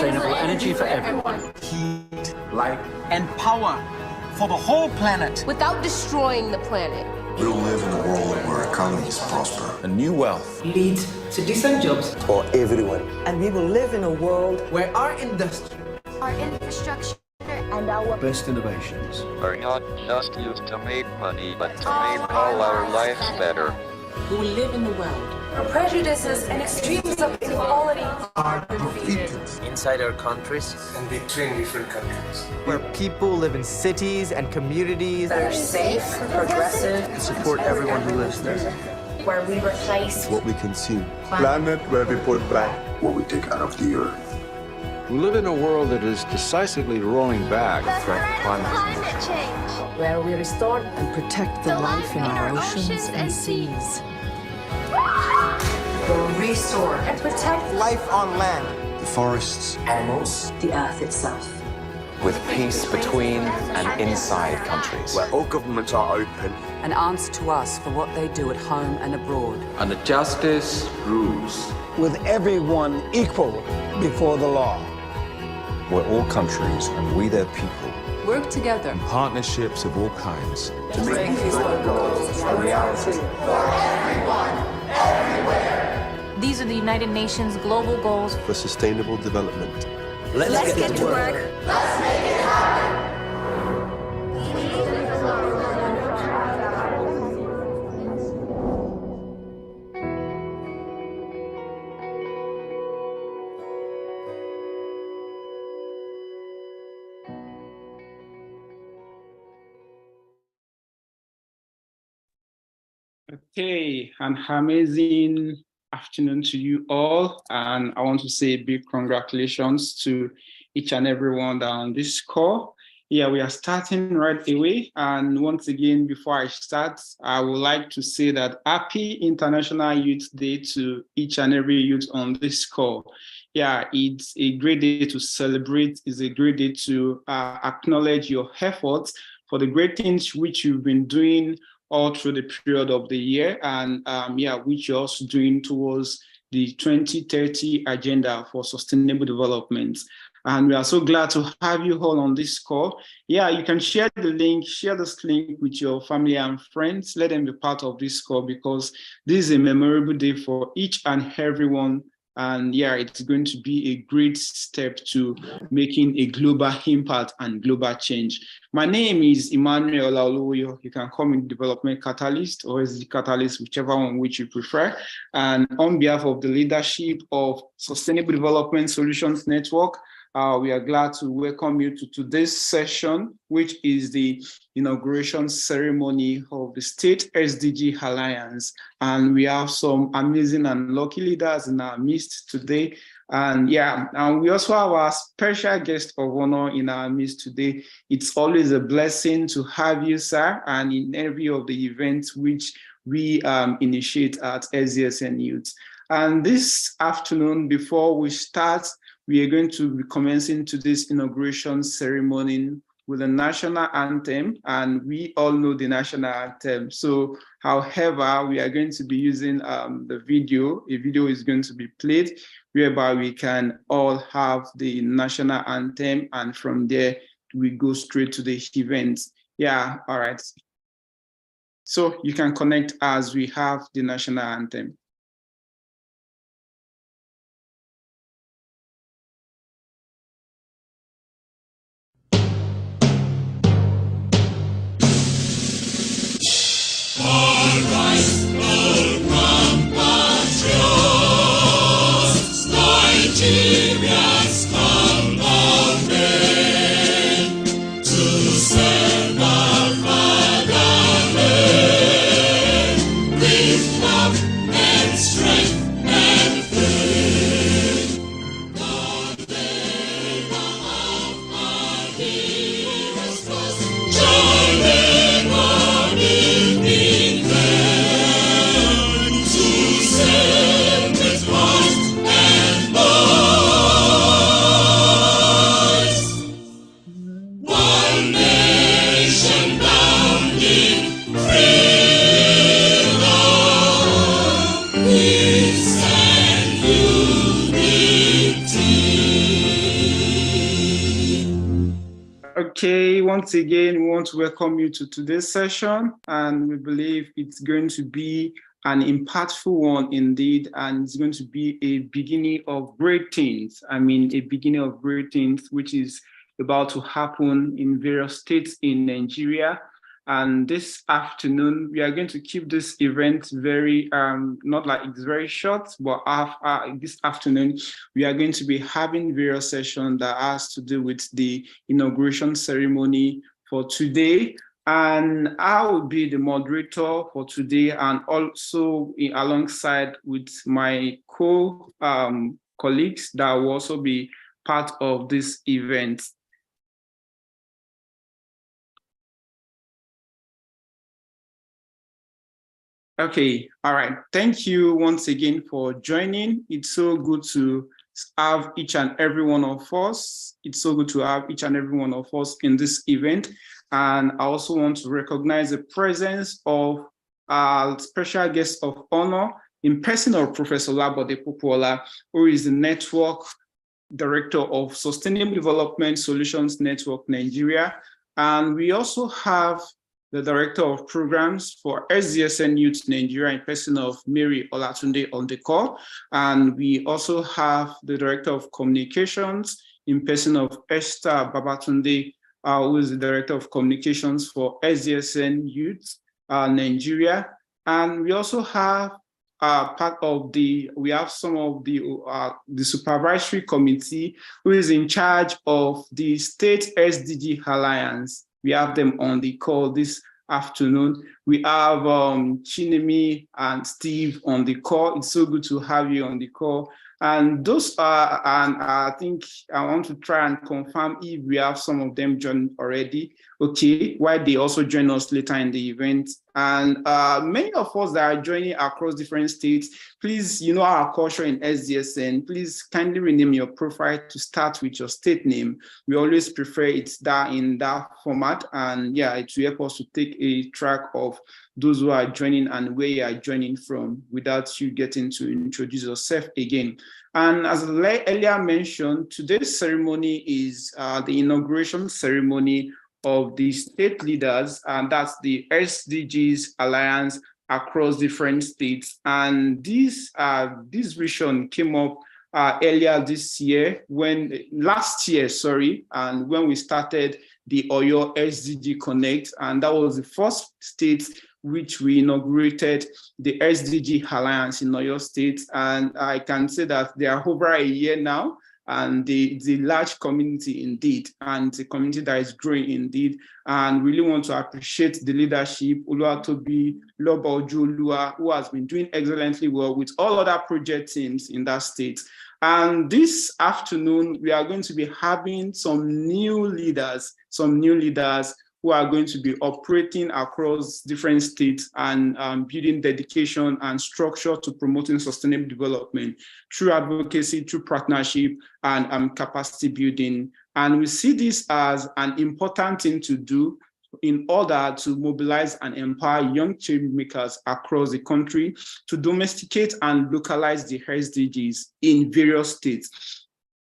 sustainable energy for everyone. Heat, light, and power for the whole planet. Without destroying the planet. We'll live in a world where economies prosper. A new wealth leads to decent jobs for everyone. And we will live in a world where our industry, our infrastructure, and our best innovations are not just used to make money, but to make all our lives better. We will live in a world where prejudices and extremes of inequality are defeated inside our countries and between different countries, where people live in cities and communities that are safe, progressive, and support everyone who lives there, where we replace what we consume, planet where we put back what we take out of the earth. We live in a world that is decisively rolling back the threat of climate change, where we restore and protect the life in our oceans and seas. We'll restore and protect life on land, the forests, animals, the earth itself. With peace between and inside countries. Where all governments are open. And answer to us for what they do at home and abroad. And the justice rules. With everyone equal before the law. Where all countries and we their people work together in partnerships of all kinds to make these goals a reality for everyone, everywhere. These are the United Nations global goals for sustainable development. Let's get to work. Let's make it happen. Okay, an amazing afternoon to you all, and I want to say big congratulations to each and everyone on this call. Yeah, we are starting right away, and once again, before I start, I would like to say that happy International Youth Day to each and every youth on this call. Yeah, it's a great day to celebrate. It's a great day to acknowledge your efforts for the great things which you've been doing all through the period of the year, and which you're also doing towards the 2030 agenda for sustainable development. And we are so glad to have you all on this call. Yeah, you can share the link, share this link with your family and friends. Let them be part of this call, because this is a memorable day for each and everyone. And yeah, it's going to be a great step to making a global impact and global change. My name is Emmanuel Olaoluyo. You can call me Development Catalyst or SD Catalyst, whichever one which you prefer. And on behalf of the leadership of Sustainable Development Solutions Network, we are glad to welcome you to today's session, which is the inauguration ceremony of the State SDG Alliance. And we have some amazing and lucky leaders in our midst today. And we also have our special guest of honor in our midst today. It's always a blessing to have you, sir, and in every of the events which we initiate at SDSN Youth. And this afternoon, before we start, we are going to be commencing today's inauguration ceremony with the national anthem, and we all know the national anthem. So, however, we are going to be using the video. A video is going to be played whereby we can all have the national anthem, and from there we go straight to the event. Yeah, all right. So you can connect as we have the national anthem. Nigerians come on men to serve our fatherland with love and strength and faith. The banner of our heroes was joining on in vain to serve with heart and mind. Okay, once again, we want to welcome you to today's session, and we believe it's going to be an impactful one indeed, and it's going to be a beginning of great things. I mean, a beginning of great things, which is about to happen in various states in Nigeria. And this afternoon, we are going to keep this event very, not like it's very short, but this afternoon, we are going to be having various sessions that has to do with the inauguration ceremony for today. And I will be the moderator for today, and also alongside with my colleagues that will also be part of this event. Okay, all right. Thank you once again for joining. It's so good to have each and every one of us. It's so good to have each and every one of us in this event. And I also want to recognize the presence of our special guest of honor in person of Professor Labode Popola, who is the Network Director of Sustainable Development Solutions Network Nigeria. And we also have the Director of Programs for SDSN Youth Nigeria in person of Mary Olatunde on the call. And we also have the Director of Communications in person of Esther Babatunde, who is the Director of Communications for SDSN Youth Nigeria. And we also have we have some of the supervisory committee who is in charge of the State SDG Alliance. We have them on the call this afternoon. We have Chinemi and Steve on the call. It's so good to have you on the call. And those are, and I think I want to try and confirm if we have some of them joined already. Okay, why they also join us later in the event. And many of us that are joining across different states, please, you know our culture in SDSN, please kindly rename your profile to start with your state name. We always prefer it's that in that format. And yeah, it will help us to take a track of those who are joining and where you are joining from without you getting to introduce yourself again. And as earlier mentioned, today's ceremony is the inauguration ceremony of the state leaders, and that's the SDGs Alliance across different states. And this vision came up earlier this year, last year, and when we started the Oyo SDG Connect, and that was the first state which we inaugurated the SDG Alliance in Oyo State. And I can say that they are over a year now, and the large community indeed, and the community that is growing indeed. And really want to appreciate the leadership, Oluwatobi Lobaojolua, who has been doing excellently well with all other project teams in that state. And this afternoon, we are going to be having some new leaders who are going to be operating across different states and building dedication and structure to promoting sustainable development through advocacy, through partnership, and capacity building. And we see this as an important thing to do in order to mobilize and empower young change makers across the country to domesticate and localize the SDGs in various states.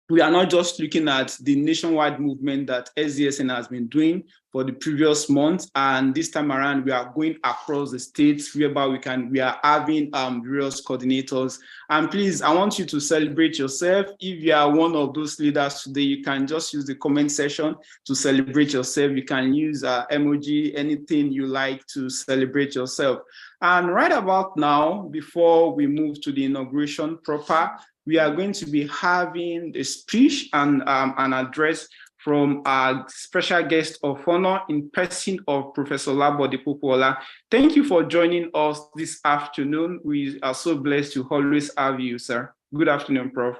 We are not just looking at the nationwide movement that SDSN has been doing for the previous month, and this time around we are going across the states whereby we are having various coordinators. And please, I want you to celebrate yourself. If you are one of those leaders today, you can just use the comment section to celebrate yourself. You can use emoji, anything you like to celebrate yourself. And right about now, before we move to the inauguration proper, we are going to be having a speech and an address from our special guest of honor in person of Professor Labode Popola. Thank you for joining us this afternoon. We are so blessed to always have you, sir. Good afternoon, Prof.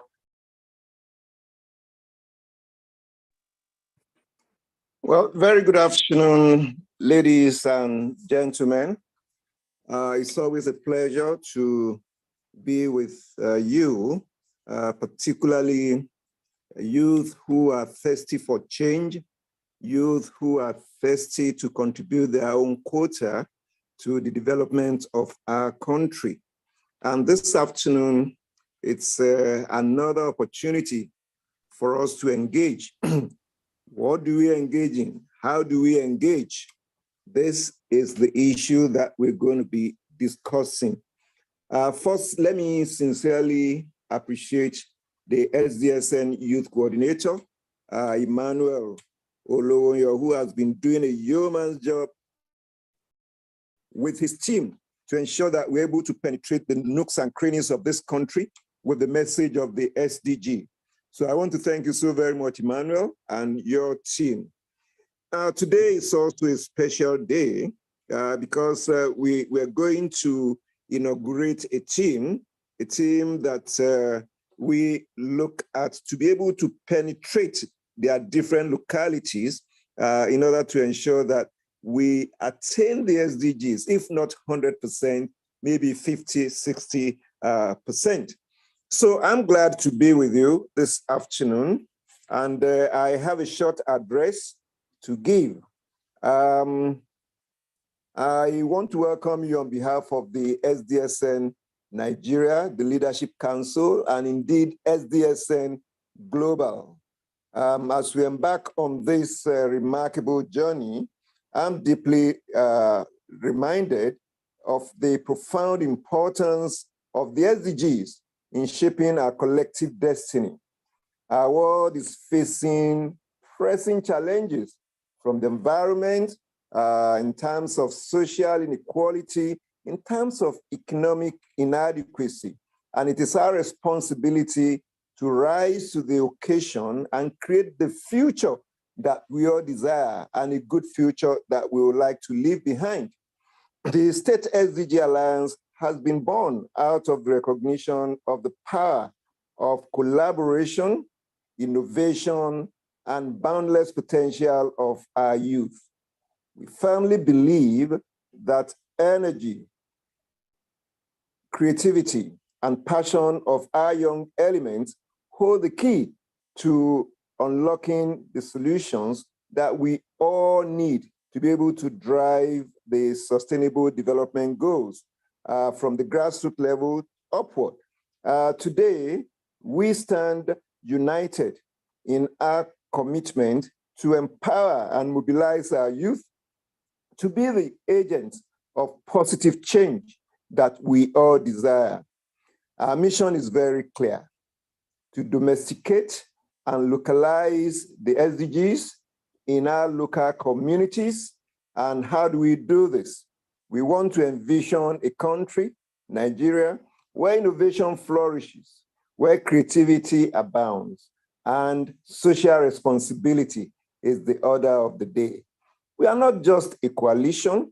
Well, very good afternoon, ladies and gentlemen. It's always a pleasure to be with you, particularly youth who are thirsty for change, youth who are thirsty to contribute their own quota to the development of our country. And this afternoon, it's another opportunity for us to engage What do we engage in? How do we engage? This is the issue that we're going to be discussing. First, let me sincerely appreciate the SDSN Youth Coordinator, Emmanuel Olowoyo, who has been doing a yeoman's job with his team to ensure that we're able to penetrate the nooks and crannies of this country with the message of the SDG. So I want to thank you so very much, Emmanuel, and your team. Today is also a special day because we're going to inaugurate a team that we look at to be able to penetrate their different localities in order to ensure that we attain the SDGs, if not 100%, maybe 50, 60%. So I'm glad to be with you this afternoon, and I have a short address to give. I want to welcome you on behalf of the SDSN Nigeria, the Leadership Council, and indeed SDSN Global. As we embark on this remarkable journey, I'm deeply reminded of the profound importance of the SDGs in shaping our collective destiny. Our world is facing pressing challenges from the environment, in terms of social inequality, in terms of economic inadequacy. And it is our responsibility to rise to the occasion and create the future that we all desire and a good future that we would like to leave behind. The State SDG Alliance has been born out of the recognition of the power of collaboration, innovation, and boundless potential of our youth. We firmly believe that energy, creativity, and passion of our young elements hold the key to unlocking the solutions that we all need to be able to drive the sustainable development goals from the grassroots level upward. Today, we stand united in our commitment to empower and mobilize our youth to be the agents of positive change that we all desire. Our mission is very clear: to domesticate and localize the SDGs in our local communities. And how do we do this? We want to envision a country, Nigeria, where innovation flourishes, where creativity abounds, and social responsibility is the order of the day. We are not just a coalition,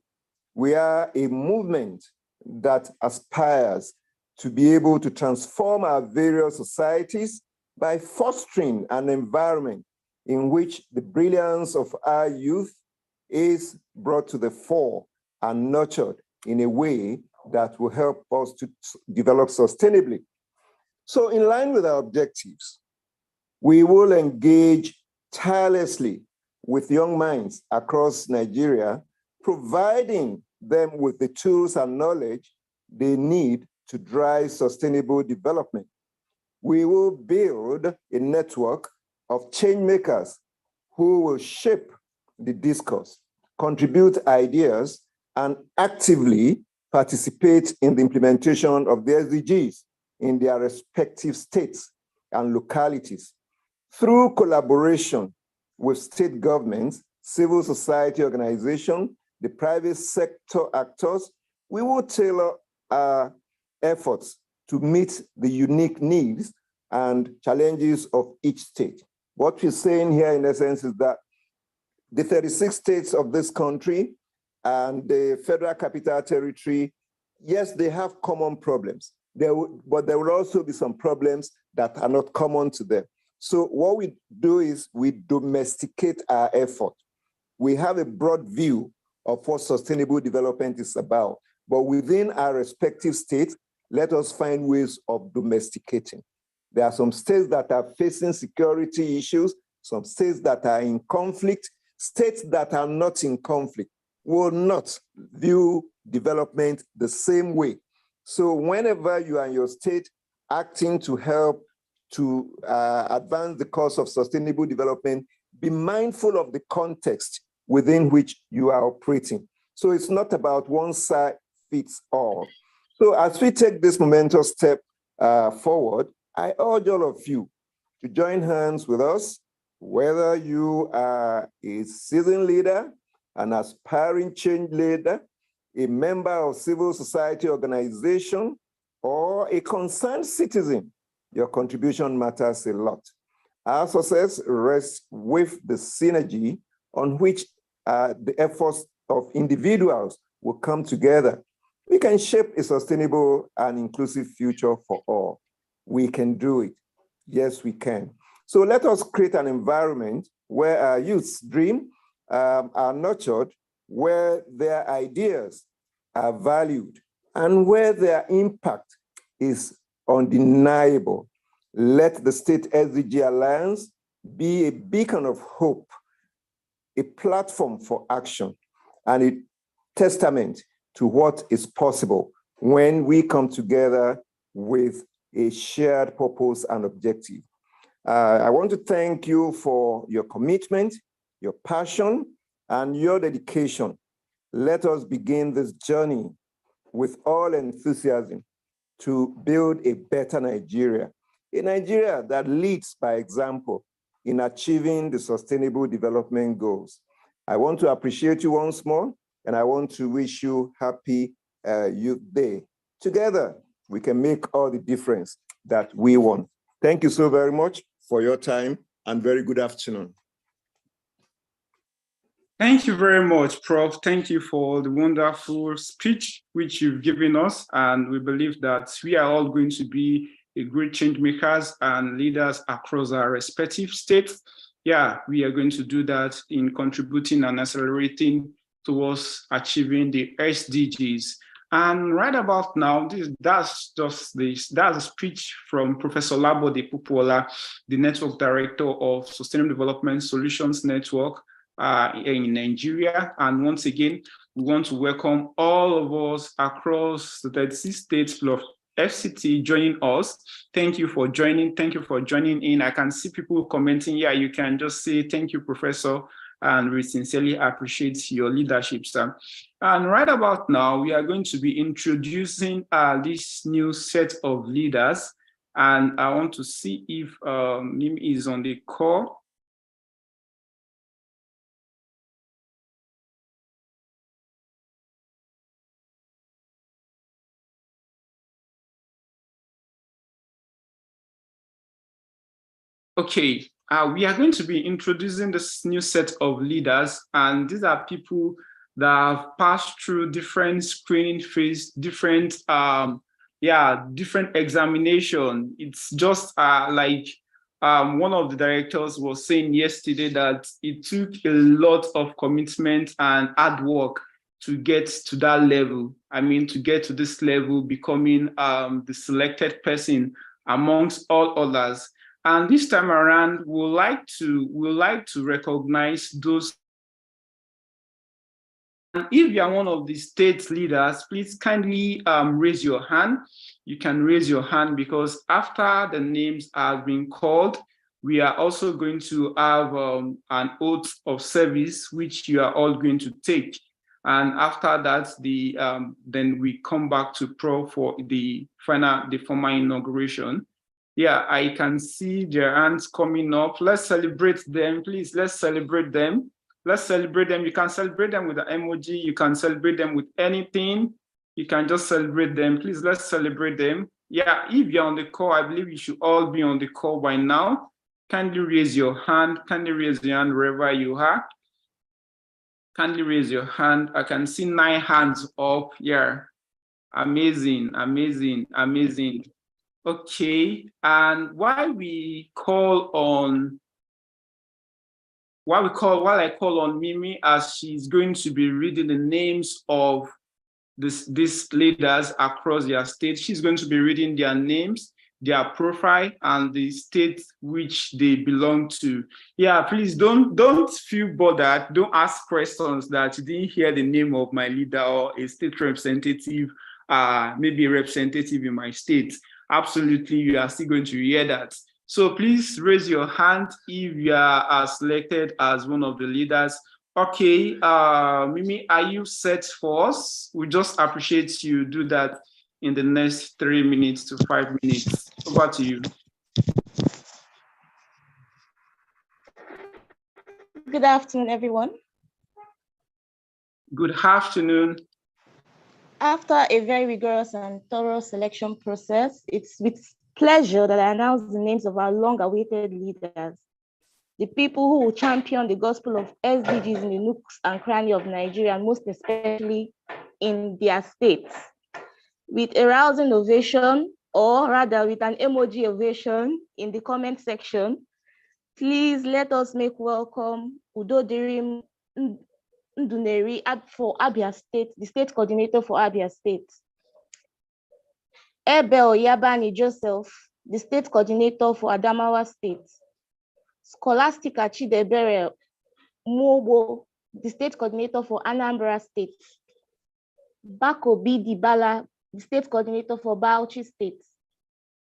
we are a movement that aspires to be able to transform our various societies by fostering an environment in which the brilliance of our youth is brought to the fore and nurtured in a way that will help us to develop sustainably. So in line with our objectives, we will engage tirelessly with young minds across Nigeria, providing them with the tools and knowledge they need to drive sustainable development. We will build a network of change makers who will shape the discourse, contribute ideas, and actively participate in the implementation of the SDGs in their respective states and localities. Through collaboration with state governments, civil society organizations, the private sector actors, we will tailor our efforts to meet the unique needs and challenges of each state. What we're saying here, in essence, is that the 36 states of this country and the Federal Capital Territory, yes, they have common problems, but there will also be some problems that are not common to them. So what we do is we domesticate our effort. We have a broad view of what sustainable development is about, but within our respective states, let us find ways of domesticating. There are some states that are facing security issues, some states that are in conflict. States that are not in conflict will not view development the same way. So whenever you are in your state acting to help to advance the cause of sustainable development, Be mindful of the context within which you are operating. So it's not about one size fits all. So as we take this momentous step forward, I urge all of you to join hands with us, whether you are a seasoned leader, an aspiring change leader, a member of civil society organization, or a concerned citizen. Your contribution matters a lot. Our success rests with the synergy on which the efforts of individuals will come together. We can shape a sustainable and inclusive future for all. We can do it. Yes, we can. So let us create an environment where our youth's dream are nurtured, where their ideas are valued, and where their impact is undeniable. Let the State SDG Alliance be a beacon of hope, a platform for action, and a testament to what is possible when we come together with a shared purpose and objective. I want to thank you for your commitment, your passion, and your dedication. Let us begin this journey with all enthusiasm to build a better Nigeria, a Nigeria that leads by example in achieving the Sustainable Development Goals. I want to appreciate you once more, and I want to wish you happy Youth Day. Together, we can make all the difference that we want. Thank you so very much for your time, and very good afternoon. Thank you very much, Prof. Thank you for the wonderful speech which you've given us. And we believe that we are all going to be a great change makers and leaders across our respective states. Yeah, we are going to do that in contributing and accelerating towards achieving the SDGs. And right about now, that's a speech from Professor Labode Pupola, the Network Director of Sustainable Development Solutions Network in Nigeria. And once again, we want to welcome all of us across the 36 states of FCT joining us. Thank you for joining. Thank you for joining in. I can see people commenting. Yeah, you can just say thank you, Professor. And we sincerely appreciate your leadership, sir. And right about now, we are going to be introducing this new set of leaders. And I want to see if Nim is on the call. Okay, we are going to be introducing this new set of leaders, and these are people that have passed through different screening phase, different examination. It's just like one of the directors was saying yesterday that it took a lot of commitment and hard work to get to that level. I mean, to get to this level, becoming the selected person amongst all others. And this time around, we'd like to recognize those. And if you are one of the state leaders, please kindly raise your hand. You can raise your hand because after the names have been called, we are also going to have an oath of service, which you are all going to take. And after that, then we come back to Pro for the formal inauguration. Yeah, I can see their hands coming up. Let's celebrate them, please. Let's celebrate them. Let's celebrate them. You can celebrate them with an emoji. You can celebrate them with anything. You can just celebrate them. Please, let's celebrate them. Yeah, if you're on the call, I believe you should all be on the call by now. Kindly raise your hand. Kindly raise your hand wherever you are. Kindly raise your hand. I can see 9 hands up here. Amazing, amazing, amazing. Okay, and while I call on Mimi, as she's going to be reading the names of these leaders across their state, she's going to be reading their names, their profile, and the state which they belong to. Yeah, please don't feel bothered. Don't ask questions that you didn't hear the name of my leader or a state representative, maybe a representative in my state. Absolutely, you are still going to hear that. So please raise your hand if you are selected as one of the leaders. Okay, Mimi, are you set for us? We just appreciate you do that in the next 3 minutes to 5 minutes. Over to you. Good afternoon, everyone. Good afternoon. After a very rigorous and thorough selection process, it's with pleasure that I announce the names of our long-awaited leaders, the people who will champion the gospel of SDGs in the nooks and crannies of Nigeria, and most especially in their states. With a rousing ovation, or rather with an emoji ovation in the comment section, please let us make welcome Udodirim Nduneri for Abia State, the state coordinator for Abia State. Ebel Yabani Joseph, the state coordinator for Adamawa State. Scholastica Chidebere Mobo, the state coordinator for Anambra State. Bako B. Dibala, the state coordinator for Bauchi State.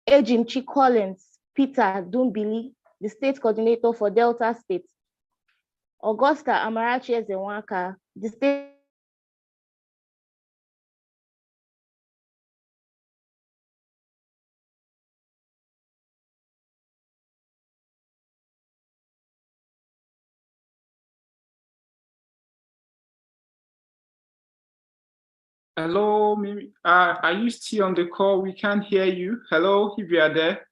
Ejimchi Collins Peter Dumbili, the state coordinator for Delta State. Augusta Amarachi Ezenwaka, the state Hello, Mimi. Are you still on the call? We can't hear you. Hello, if you are there.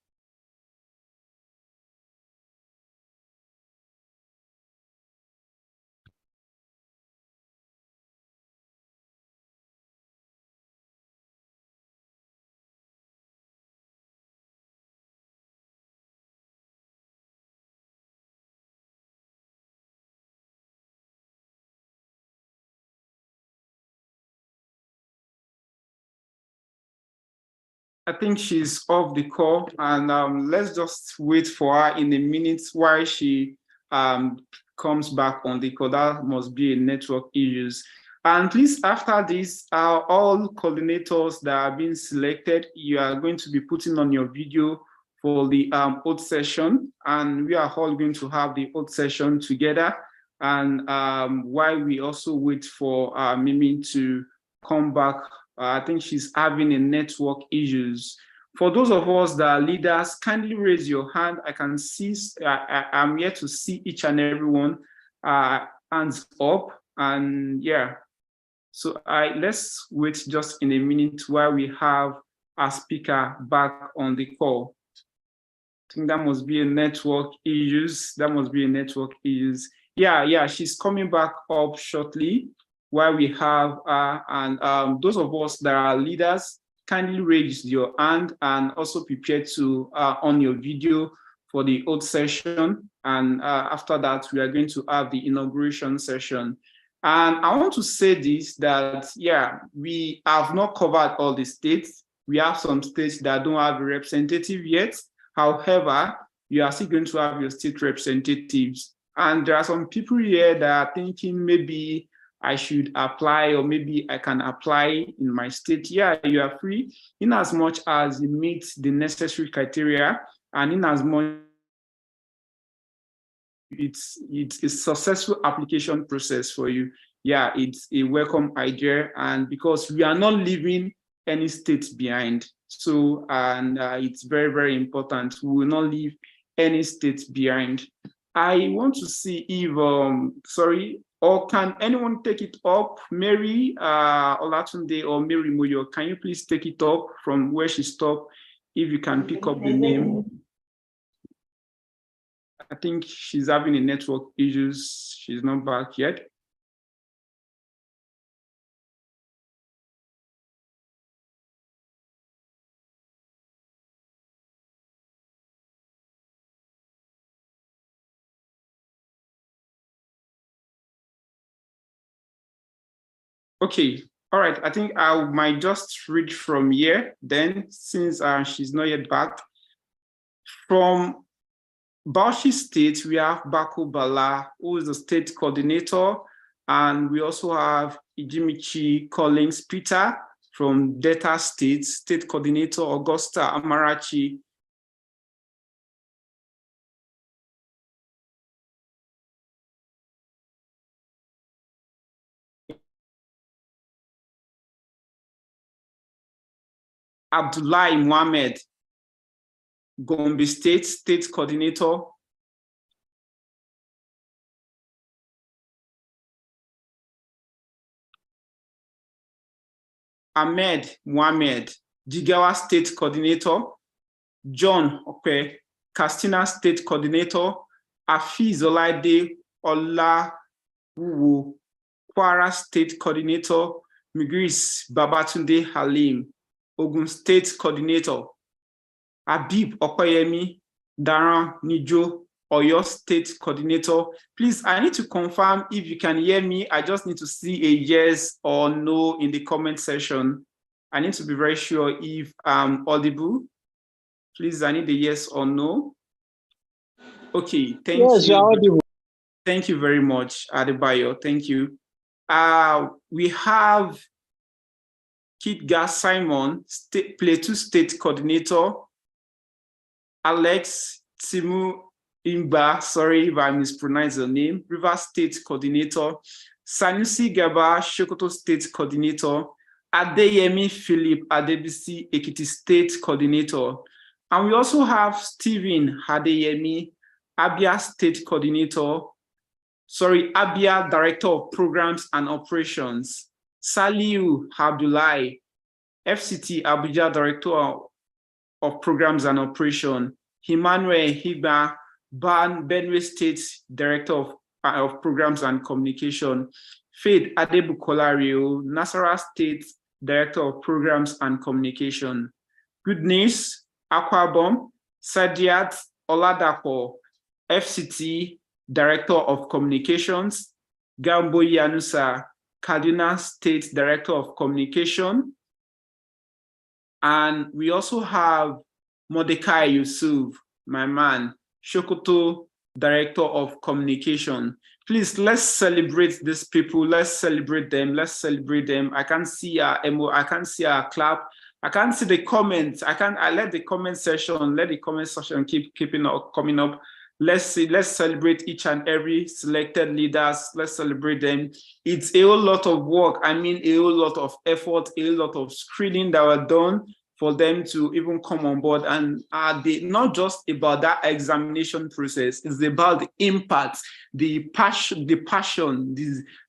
I think she's off the call, and let's just wait for her in a minute while she comes back on the call. That must be a network issues. And please, after this, all coordinators that are being selected, you are going to be putting on your video for the oath session, and we are all going to have the oath session together. And while we also wait for Mimi to come back, I think she's having a network issues. For those of us that are leaders, kindly raise your hand. I can see, I'm here to see each and everyone hands up. And yeah, so let's wait just in a minute while we have our speaker back on the call. I think that must be a network issues. That must be a network issues. Yeah, she's coming back up shortly. While we have, and those of us that are leaders, kindly raise your hand and also prepare to on your video for the oath session. And after that, we are going to have the inauguration session. And I want to say this, that, yeah, we have not covered all the states. We have some states that don't have a representative yet. However, you are still going to have your state representatives. And there are some people here that are thinking maybe I should apply, or maybe I can apply in my state. Yeah, you are free in as much as you meet the necessary criteria, and in as much it's a successful application process for you. Yeah, it's a welcome idea, and because we are not leaving any state behind. So, and it's very, very important. We will not leave any state behind. I want to see if, or can anyone take it up? Mary Olatunde or Mary Moyo, can you please take it up from where she stopped, if you can pick up the name? I think she's having a network issues. She's not back yet. Okay, all right. I think I might just read from here then, since she's not yet back. From Bauchi State, we have Bako Bala, who is the state coordinator, and we also have Ijimichi Collins Peter from Delta State, state coordinator, Augusta Amarachi Abdullahi Mohammed, Gombe State Coordinator. Ahmed Mohammed, Jigawa State Coordinator. John Ope, Katsina State Coordinator. Afiz Olaide Olawuwo, Kwara State Coordinator. Migris Babatunde Halim, Ogun State Coordinator. Habib Okoyemi Daran Nijo, Oyo State Coordinator. Please, I need to confirm if you can hear me. I just need to see a yes or no in the comment section. I need to be very sure if I'm audible. Please, I need a yes or no. Okay, thank you. You're audible. Thank you very much, Adebayo. Thank you. We have Kitga Simon, Plateau State Coordinator. Alex Timu Imba, sorry if I mispronounced your name, River State Coordinator. Sanusi Gaba, Sokoto State Coordinator. Adeyemi Philip Adebisi, Ekiti State Coordinator. And we also have Stephen Adeyemi, Abia State Coordinator. Sorry, Abia Director of Programs and Operations. Saliu Abdullahi, FCT Abuja Director of Programs and Operation. Emmanuel Higba, Benue State Director of Programs and Communication. Faith Adebukolario, Nasarawa State Director of Programs and Communication. Goodness Aquabom, Sadiat Oladapo, FCT Director of Communications. Gambo Yanusa, Kaduna State Director of Communication. And we also have Mordecai Yusuf, my man, Sokoto Director of Communication. Please, let's celebrate these people. Let's celebrate them. Let's celebrate them. I can't see our emo. I can't see our clap. I can't see the comments. I let the comment section. Let the comment section keep coming up. Let's see. Let's celebrate each and every selected leaders. Let's celebrate them. It's a whole lot of work. I mean, a whole lot of effort, a whole lot of screening that were done for them to even come on board. And they not just about that examination process, it's about the impact, the passion,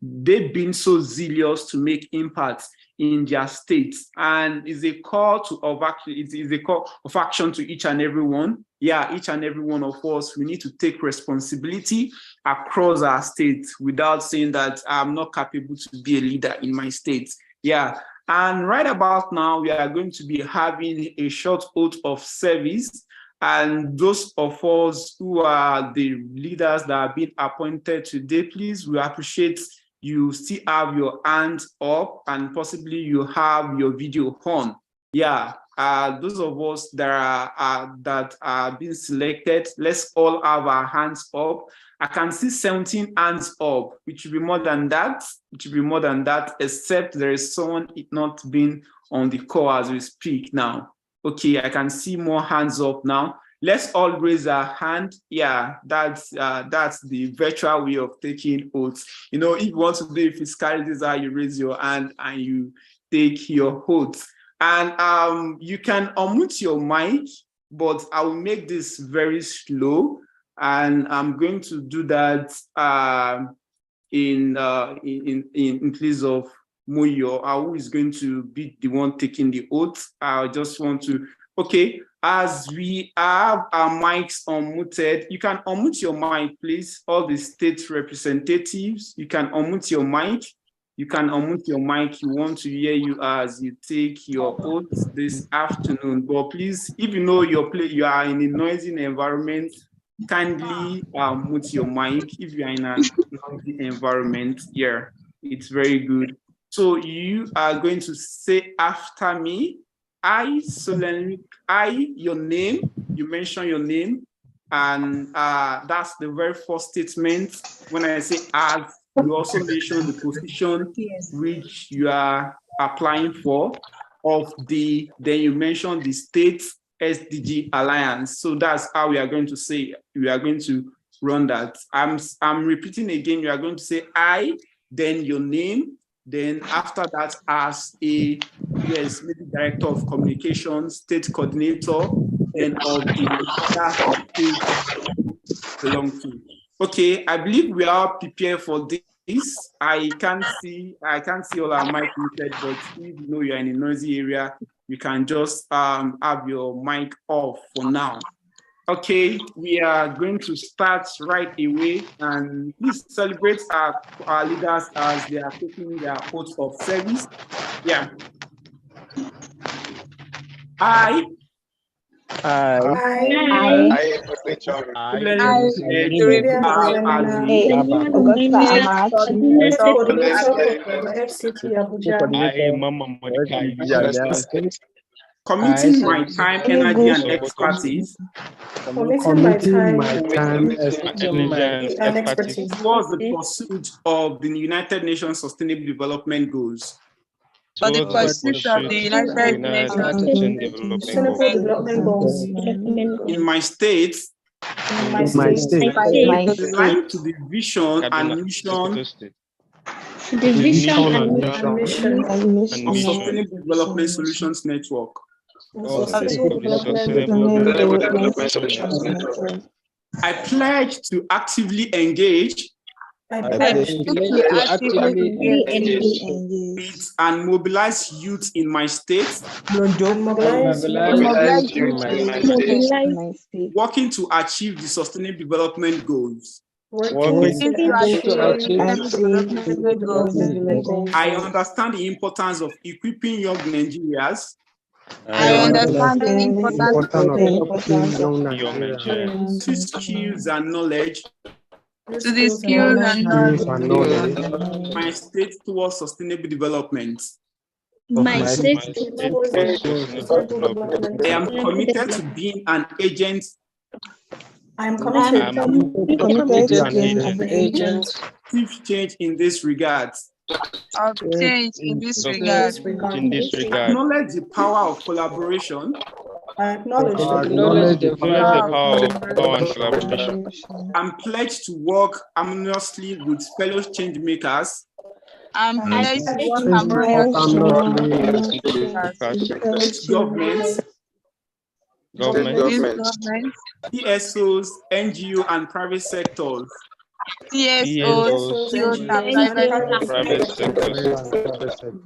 they've been so zealous to make impacts in their states. And it's a call of action, it is a call of action to each and every one. Yeah, each and every one of us, we need to take responsibility across our states without saying that I'm not capable to be a leader in my state. Yeah. And right about now, we are going to be having a short oath of service. And those of us who are the leaders that have been appointed today, please, we appreciate you still have your hands up and possibly you have your video on. Yeah, those of us that are being selected, let's all have our hands up. I can see 17 hands up, which will be more than that. It will be more than that, except there is someone not being on the call as we speak now. Okay, I can see more hands up now. Let's all raise our hand. Yeah, that's the virtual way of taking oaths. You know, if you want to do fiscalities, you raise your hand and you take your oath. And you can unmute your mic, but I will make this very slow. And I'm going to do that in place of Moyo, who is going to be the one taking the oath. I just want to, okay, as we have our mics unmuted, you can unmute your mic, please. All the state representatives, you can unmute your mic. You can unmute your mic. You want to hear you as you take your oath this afternoon. But please, if you know you are in a noisy environment, kindly mute your mic. If you are in a noisy environment, yeah, it's very good. So you are going to say after me, your name, you mention your name, and that's the very first statement. When I say as, you also mention the position which you are applying for then you mention the state SDG Alliance. So that's how we are going to say, we are going to run that. I'm repeating again, you are going to say I, then your name, Then after that, as a maybe director of communications, state coordinator, then of the that state belong to. Okay, I believe we are prepared for this. I can't see all our mic muted, but if you know you're in a noisy area, you can just have your mic off for now. Okay, we are going to start right away, and please celebrate our leaders as they are taking their oath of service. Yeah. I committing my time, energy, and expertise towards the pursuit of the United Nations Sustainable Development Goals. For the pursuit of the United Nations Sustainable Development Goals. In my state, aligned to the vision and mission of Sustainable Development Solutions Network. I pledge to actively engage with and mobilize youth in my state, working to achieve the Sustainable Development Goals. I understand the importance of equipping young Nigerians to skills and knowledge my state towards sustainable development. I am committed to being an agent. Change in this regard. Acknowledge the power of collaboration. I'm pledged to work harmoniously with fellow change makers. Governments, PSOs, NGO, and private sectors.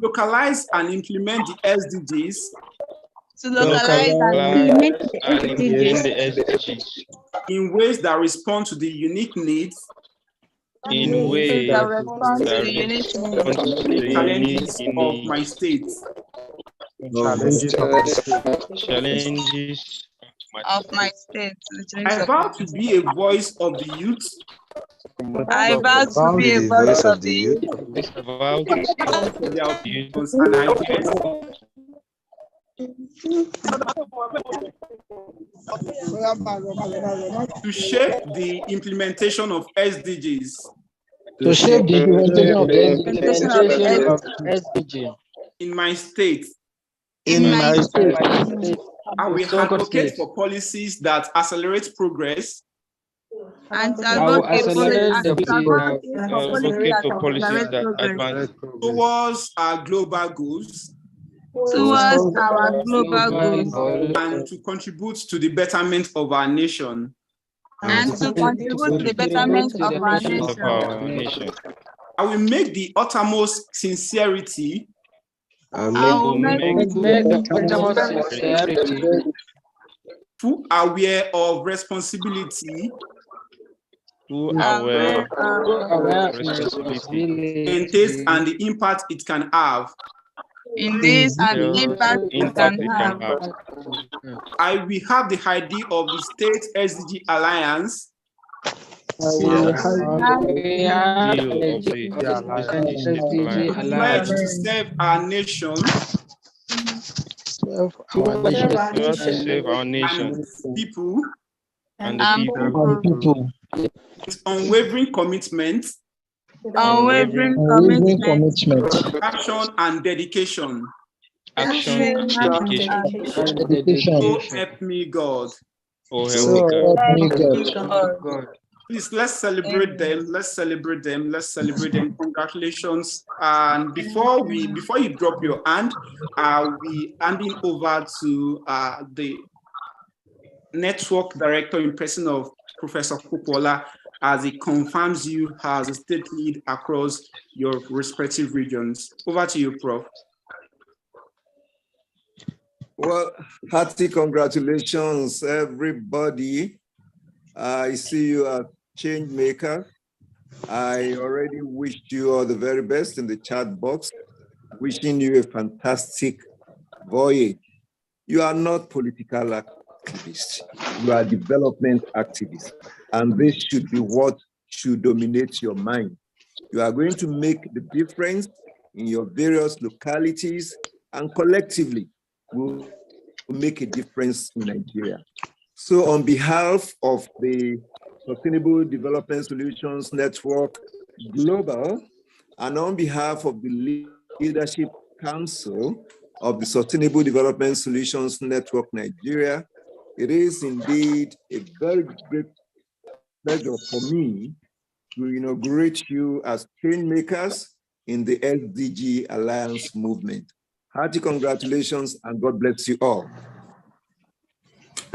Localize and implement the SDGs. In ways that respond to the unique needs. Challenges of my state. I vow to be a voice of the youth. I vow to be a voice of the youth. To shape the implementation of SDGs. In my state. I will advocate for policies that accelerate progress. And advocate for policies that advance towards our global goals. And to contribute to the betterment of our nation. I will make the uttermost sincerity. Full aware of responsibility. And taste and the impact it can have. I will have the idea of the State SDG Alliance. Pledge to serve our nation. Save our nation. And the people. With unwavering commitment. Action and dedication. So help me God. Oh, help me God. Please, let's celebrate them. Let's celebrate them. Let's celebrate them. Congratulations. And before you drop your hand, I'll be handing over to the network director in person of Professor Kupola, as he confirms you as a state lead across your respective regions. Over to you, Prof. Well, hearty congratulations, everybody. I see you are change maker. I already wished you all the very best in the chat box, wishing you a fantastic voyage. You are not political activists, you are development activists. And this should be what should dominate your mind. You are going to make the difference in your various localities, and collectively will make a difference in Nigeria. So on behalf of the Sustainable Development Solutions Network Global, and on behalf of the Leadership Council of the Sustainable Development Solutions Network Nigeria, it is indeed a very great pleasure for me to inaugurate you as change makers in the SDG Alliance movement. Hearty congratulations and God bless you all.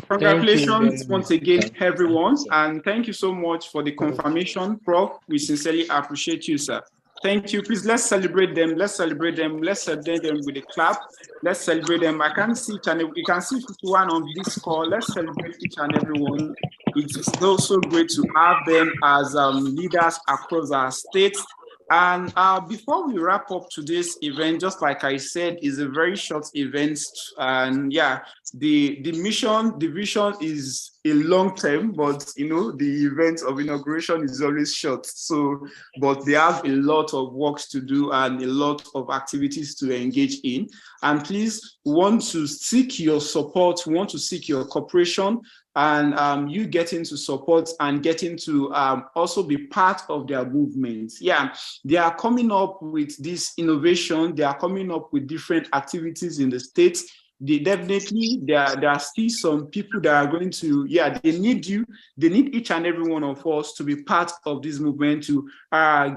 Congratulations once again, everyone, and thank you so much for the confirmation, Prof. We sincerely appreciate you, sir. Thank you. Please, let's celebrate them. Let's celebrate them. Let's celebrate them with a clap. Let's celebrate them. I can see you can see 51 on this call. Let's celebrate each and every one. It's also great to have them as leaders across our states. And before we wrap up today's event, just like I said, is a very short event. And yeah, the vision is a long term, but the event of inauguration is always short. So, but they have a lot of work to do and a lot of activities to engage in. And please, want to seek your support, want to seek your cooperation, and you getting to support and getting to also be part of their movement. Yeah, they are coming up with this innovation. They are coming up with different activities in the states. There are still some people that are going to, they need you. They need each and every one of us to be part of this movement, to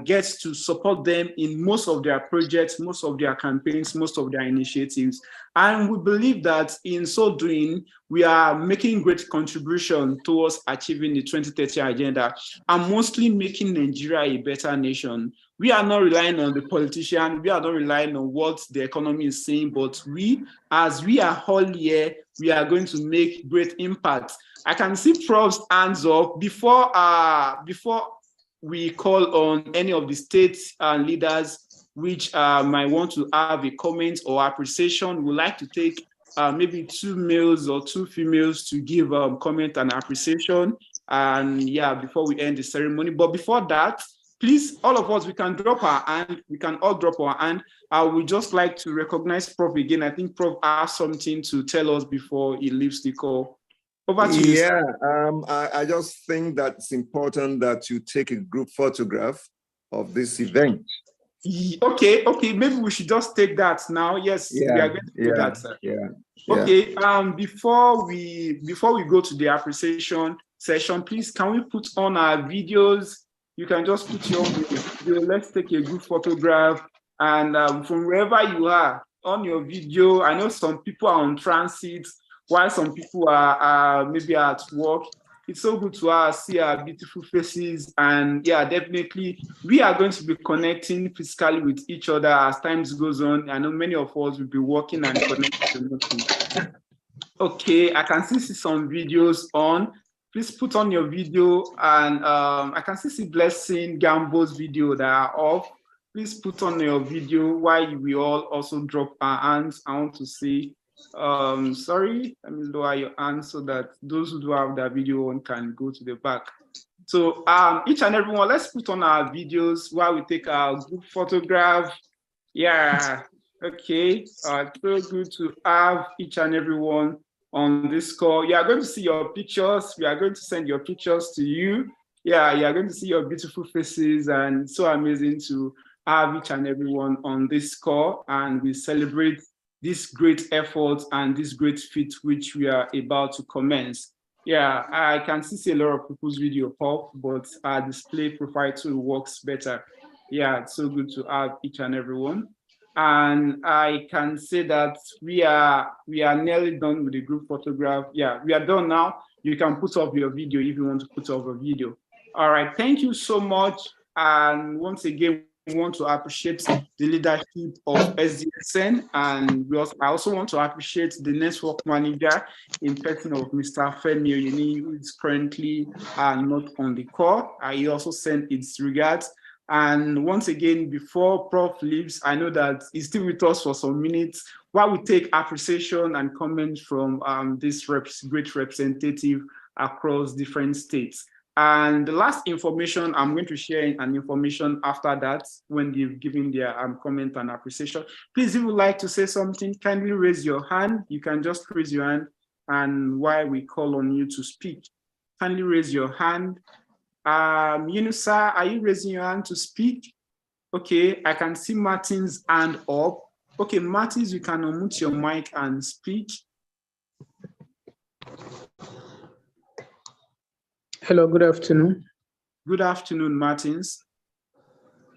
get to support them in most of their projects, most of their campaigns, most of their initiatives. And we believe that in so doing, we are making great contribution towards achieving the 2030 agenda and mostly making Nigeria a better nation. We are not relying on the politician. We are not relying on what the economy is saying, but as we are all here, we are going to make great impact. I can see Prof's hands up. Before we call on any of the state leaders which might want to have a comment or appreciation, we would like to take maybe 2 males or 2 females to give comment and appreciation. And yeah, before we end the ceremony. But before that, please, all of us, we can drop our hand. We can all drop our hand. I would just like to recognize Prof again. I think Prof has something to tell us before he leaves the call. Over to you. Yeah, I just think that it's important that you take a group photograph of this event. Okay, maybe we should just take that now. Yes, we are going to do that, sir. Okay, before we go to the appreciation session, please, can we put on our videos? You can just put your video. Let's take a good photograph. And from wherever you are on your video, I know some people are on transit, while some people are maybe at work. It's so good to see our beautiful faces. And yeah, definitely, we are going to be connecting physically with each other as time goes on. I know many of us will be working and connecting. Okay, I can see some videos on. Please put on your video, and I can see Blessing Gambo's video that are off. Please put on your video while we all also drop our hands. I want to see. Sorry, let me lower your hands so that those who do have that video on can go to the back. So each and every one, let's put on our videos while we take our group photograph. Yeah, okay. So good to have each and every one on this call. You are going to see your pictures. We are going to send your pictures to you. Yeah, you are going to see your beautiful faces, and it's so amazing to have each and every one on this call, and we celebrate this great effort and this great feat which we are about to commence. Yeah, I can see a lot of people's video pop, but our display profile tool works better. Yeah, it's so good to have each and every one. And I can say that we are nearly done with the group photograph. Yeah, we are done now. You can put up your video if you want to put up a video. All right, thank you so much. And once again, we want to appreciate the leadership of SDSN, and I also want to appreciate the network manager in person of Mr. Femi Oyeni, who is currently not on the call. He also sent its regards. And once again, before Prof leaves, I know that he's still with us for some minutes while we take appreciation and comments from this great representative across different states. And the last information I'm going to share an information after that when they've given their comment and appreciation. Please, if you would like to say something, kindly raise your hand. You can just raise your hand, and while we call on you to speak, kindly raise your hand. Yunusa, are you raising your hand to speak? Okay, I can see Martin's hand up. Okay, Martins, you can unmute your mic and speak. Hello, good afternoon. Good afternoon, Martins.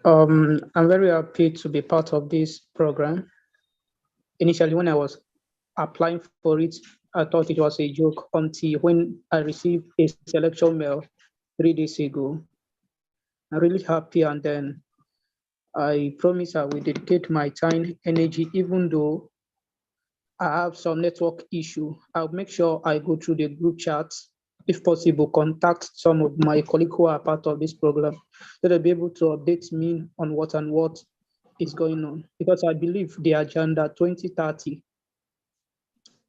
I'm very happy to be part of this program. Initially, when I was applying for it, I thought it was a joke until when I received a selection mail 3 days ago. I'm really happy, and then I promise I will dedicate my time, energy, even though I have some network issue. I'll make sure I go through the group chats. If possible, contact some of my colleagues who are part of this program so they'll be able to update me on what is going on. Because I believe the Agenda 2030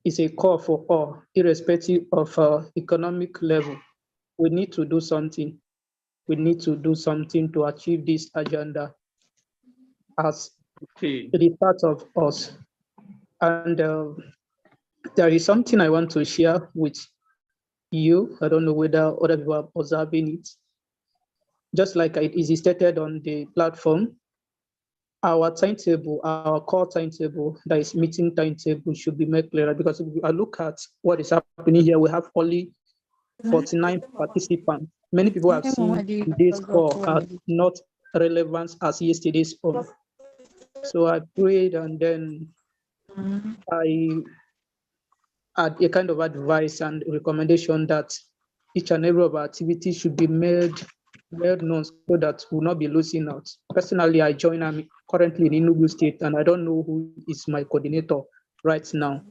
is a call for all, irrespective of economic level. We need to do something. We need to do something to achieve this agenda as it is part of us. And there is something I want to share with you. I don't know whether other people are observing it. Just like it is stated on the platform, our timetable, our core timetable, that is meeting timetable, should be made clearer, because if I look at what is happening here, we have only 49 participants. Many people have seen today's call as not relevant as yesterday's one. So I prayed, and then I had a kind of advice and recommendation that each and every of our activities should be made known so that we'll not be losing out. Personally, I'm currently in Enugu State, and I don't know who is my coordinator right now.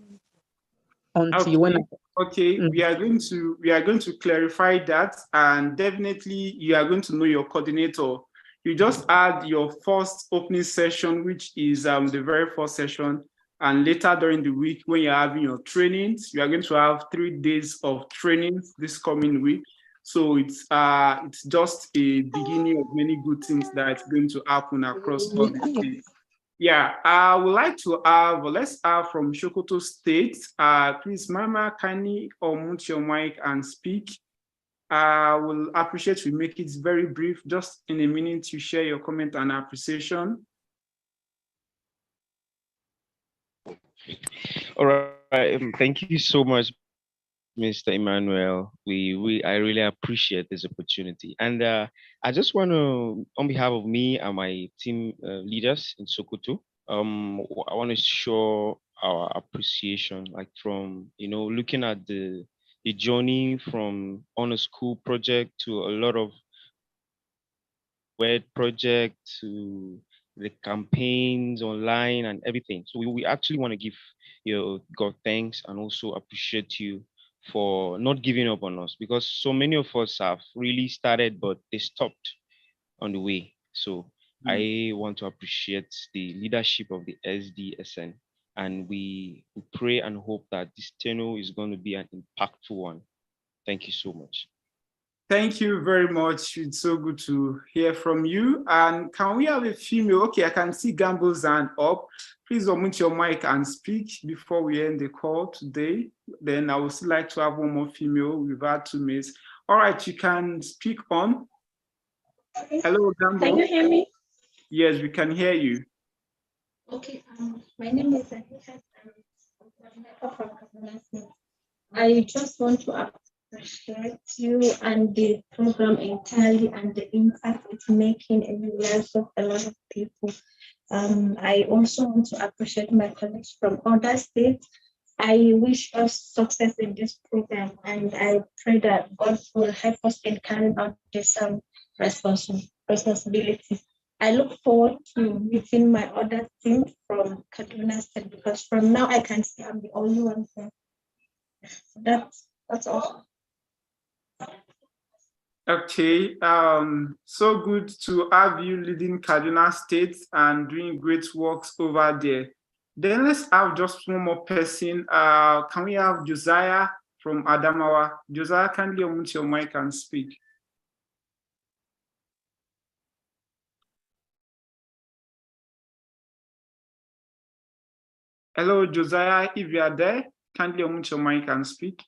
Until when we are going to clarify that, and definitely you are going to know your coordinator. You just had your first opening session, which is the very first session, and later during the week when you're having your trainings, you are going to have 3 days of trainings this coming week. So it's just a beginning of many good things that's going to happen across all the states. Yeah, I would like to have, let's have from Sokoto State. Please, Mama, kindly unmute your mic and speak. I will appreciate you make it very brief, just in a minute to share your comment and appreciation. All right, thank you so much, Mr. Emmanuel. I really appreciate this opportunity. And I just want to, on behalf of me and my team leaders in Sokoto, I want to show our appreciation, like from, looking at the journey from on a school project to a lot of web project to the campaigns online and everything. So we actually want to give God thanks and also appreciate you for not giving up on us, because so many of us have really started, but they stopped on the way. So I want to appreciate the leadership of the SDSN, and we pray and hope that this tenure is going to be an impactful one. Thank you so much. Thank you very much. It's so good to hear from you. And can we have a female? Okay, I can see Gamble's hand up. Please unmute your mic and speak before we end the call today. Then I would still like to have one more female. We've had 2 minutes. All right, you can speak on. Hello, Gamble. Can you hear me? Yes, we can hear you. Okay, my name is Anisha. I just want to appreciate you and the program entirely and the impact it's making in the lives of a lot of people. I also want to appreciate my colleagues from other states. I wish us success in this program, and I pray that God will help us in carrying out this responsibility. I look forward to meeting my other team from Kaduna State, because from now I can see I'm the only one here. That's all. Okay, so good to have you leading Kaduna State and doing great works over there. Then let's have just one more person. Can we have Josiah from Adamawa? Josiah, kindly unmute your mic and speak. Hello, Josiah, if you are there, kindly unmute your mic and speak.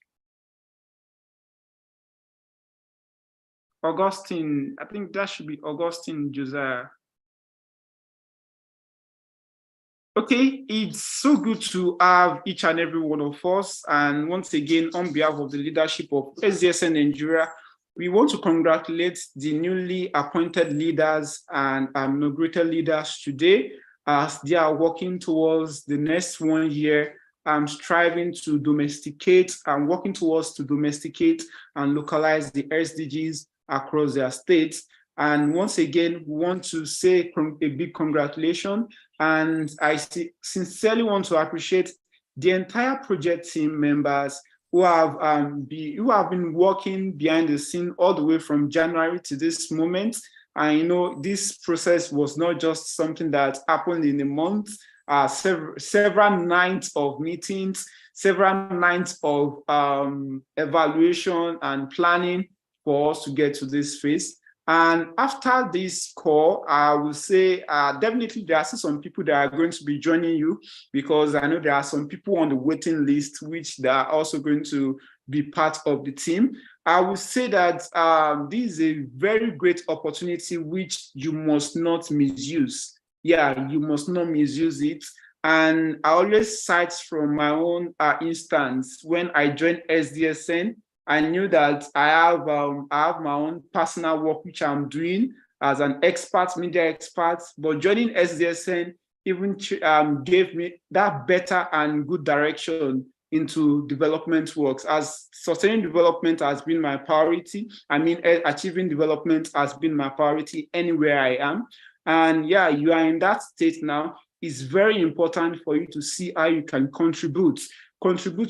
Augustine, I think that should be Augustine Josiah. Okay, it's so good to have each and every one of us. And once again, on behalf of the leadership of SDSN Nigeria, we want to congratulate the newly appointed leaders and inaugurated leaders today as they are working towards the next 1 year, striving to domesticate and working towards to domesticate and localize the SDGs across their states. And once again, we want to say a big congratulations. And I sincerely want to appreciate the entire project team members who have been working behind the scene all the way from January to this moment. I know this process was not just something that happened in a month. Several nights of meetings, several nights of evaluation and planning for us to get to this phase. And after this call, I will say definitely there are still some people that are going to be joining you, because I know there are some people on the waiting list which they are also going to be part of the team. I will say that this is a very great opportunity which you must not misuse. Yeah, you must not misuse it. And I always cite from my own instance when I joined SDSN. I knew that I have my own personal work which I'm doing as an expert, media expert, but joining SDSN even gave me that better and good direction into development works, as sustaining development has been my priority. I mean, achieving development has been my priority anywhere I am. And yeah, you are in that state now. It's very important for you to see how you can contribute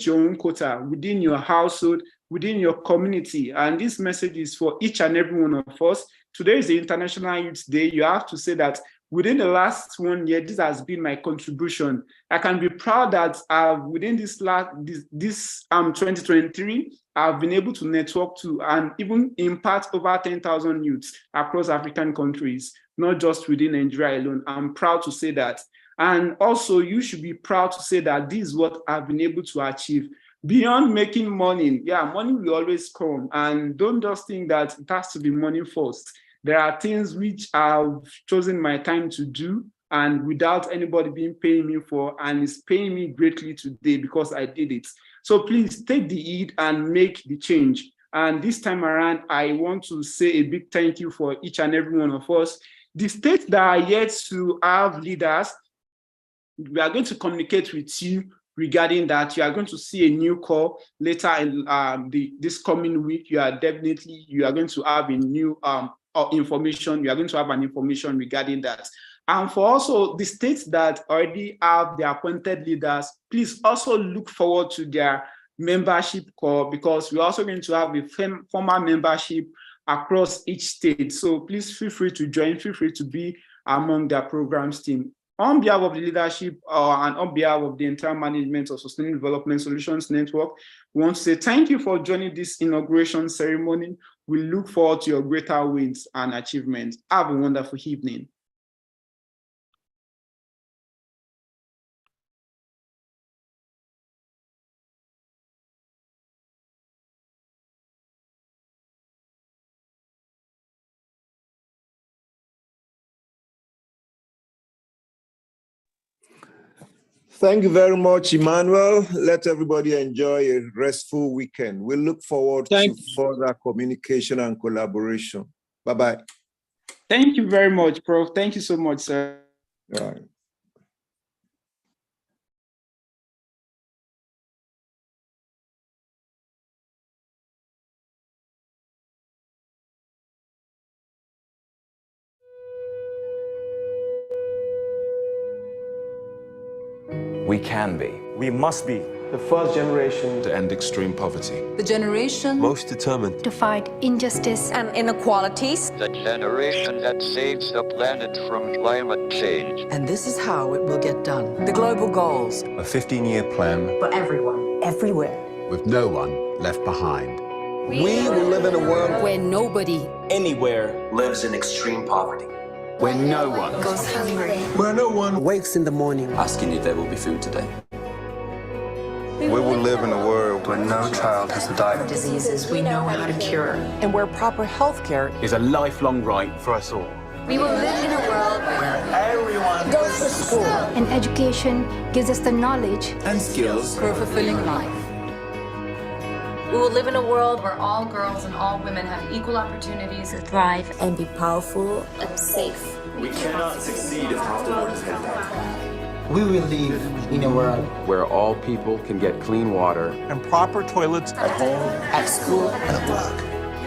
your own quota within your household, within your community. And this message is for each and every one of us. Today is the International Youth Day. You have to say that within the last 1 year, this has been my contribution. I can be proud that within this 2023, I've been able to network to and even impact over 10,000 youths across African countries, not just within Nigeria alone. I'm proud to say that. And also, you should be proud to say that this is what I've been able to achieve. Beyond making money, yeah, money will always come. And don't just think that it has to be money first. There are things which I've chosen my time to do and without anybody being paying me for, and it's paying me greatly today because I did it. So please take the heed and make the change. And this time around, I want to say a big thank you for each and every one of us. The states that are yet to have leaders, we are going to communicate with you regarding that. You are going to see a new call later in this coming week. You are going to have a new information. You are going to have an information regarding that. And for also the states that already have their appointed leaders, please also look forward to their membership call, because we're also going to have a formal membership across each state. So please feel free to join, feel free to be among their programs team. On behalf of the leadership and on behalf of the entire management of Sustainable Development Solutions Network, we want to say thank you for joining this inauguration ceremony. We look forward to your greater wins and achievements. Have a wonderful evening. Thank you very much, Emmanuel. Let everybody enjoy a restful weekend. We look forward to further communication and collaboration. Bye-bye. Thank you very much, Prof. Thank you so much, sir. All right. We can be. We must be the first generation to end extreme poverty. The generation Most determined to fight injustice and inequalities. The generation that saves the planet from climate change. And this is how it will get done. The global goals. A 15-year plan For everyone. Everywhere. with no one left behind. We will live in a world Where nobody anywhere lives in extreme poverty. Where no one Goes hungry. Where no one wakes in the morning asking if there will be food today. We will live in a world where no child has to die. Diseases we know how to cure. and where proper health care Is a lifelong right for us all. We will live in a world where Everyone goes to school. and education gives us the knowledge and skills for a fulfilling life. We will live in a world where all girls and all women have equal opportunities to thrive And be powerful and safe. We cannot succeed if half the world is held back. We will live in a world Where all people can get clean water And proper toilets at home. at school. and at work.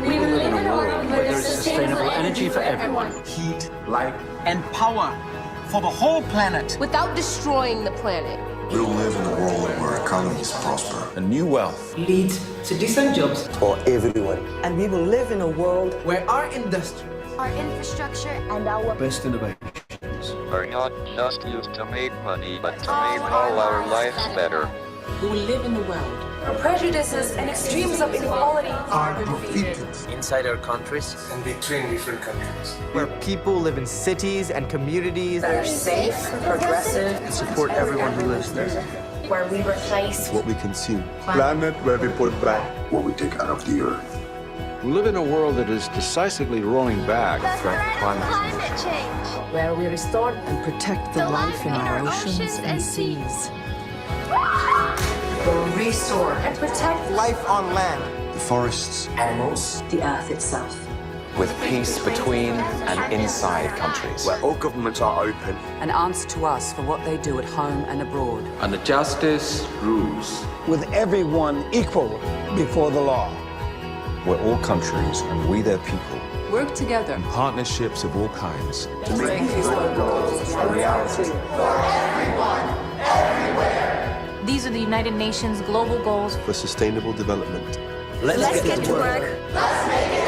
We will live in a world where there's sustainable energy for everyone. Heat, light, and power for the whole planet. without destroying the planet. We will live in a world where economies prosper. And new wealth Lead to decent jobs for everyone. And we will live in a world where our industry Our infrastructure and our best innovations Are not just used to make money, but to make all our lives better. We will live in a world Where prejudices and extremes of inequality are defeated Inside our countries, And between different countries. where people live in cities and communities that are safe, progressive, And support everyone who lives there. where we replace what we consume, Planet where we put back. what we take out of the earth. We live in a world that is decisively rolling back the threat threat to of climate climate change. where we restore and protect the life in our oceans and seas. or restore and protect life on land, The forests, animals, the earth itself. with peace between and inside countries. Where all governments are open. And answer to us for what they do at home and abroad. and the justice rules. With everyone equal before the law. where all countries and we their people, Work together. partnerships of all kinds, For everyone, everywhere. These are the United Nations global goals for sustainable development. Let's get to work. Let's make it